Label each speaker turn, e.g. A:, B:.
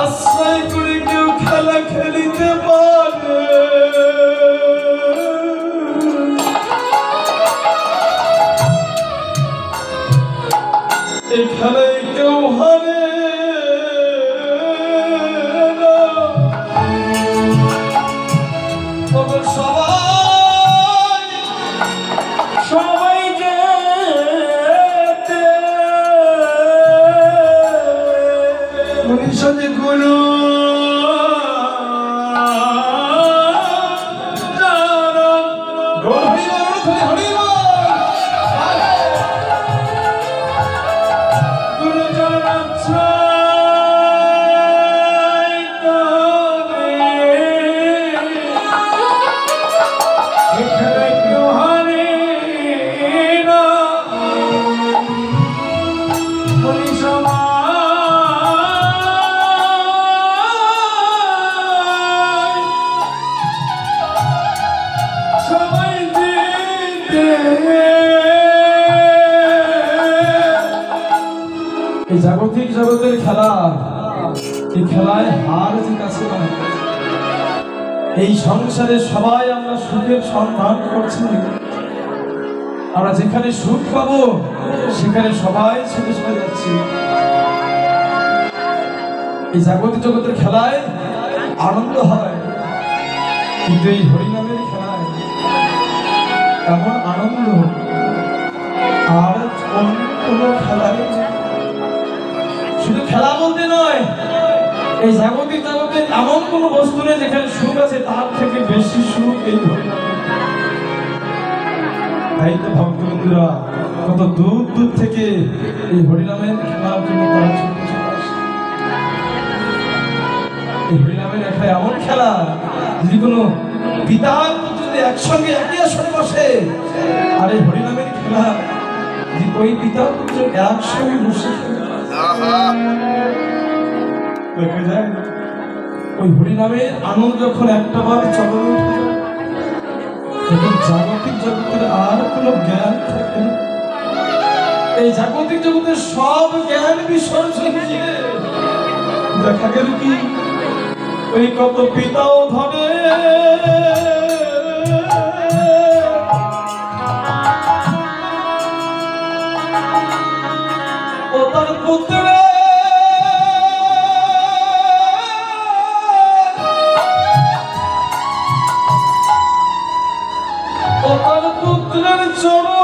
A: আশ্রয় করে কেউ খেলা খেলিতে পারে, এই খেলায় কেউ হারে না। তবে সবাই যেতে মনীষা যে গুরু এই জাগতিক জগতের খেলা, এই খেলায় হার জিত আছে না। এই সংসারে সবাই আমরা সুখের সন্ধান করছি, আমরা যেখানে সুখ পাবো সেখানে সবাই ছুটে চলে যাচ্ছি। এই জাগতিক জগতের খেলায় আনন্দ হয়, কিন্তু এই হরিনামের খেলায় এমন আনন্দ আর অন্য কোনো খেলায়। শুধু খেলা বলতে নয়, এই জাগতিক জগতের এমন কোন বস্তু নেই যেখানে সুখ আছে তার থেকে বেশি সুখ এই হরিনাম। তাই তো ভক্তবৃন্দরা কত দূর দূর থেকে এই হরিনামের খেলার জন্য তারা ছুটে চলে আসে। এই হরিনামের একটা এমন খেলা, যদি কোনো পিতার পুত্র যদি একসঙ্গে একই আসনে বসে, আর এই হরিনামের খেলা যদি ওই পিতা পুত্র একসঙ্গে বসে দেখা যায়, ওই হরিনামের আনন্দ যখন একটা বার চলে ওঠে, তখন জাগতিক জগতের আর কোনো জ্ঞান থাকে না। এই জাগতিক জগতের সব জ্ঞান বিসর্জন দিয়ে দেখা গেল কি ওই কত পিতাও ধরে ও তার পুত্র পুত্রের চরণ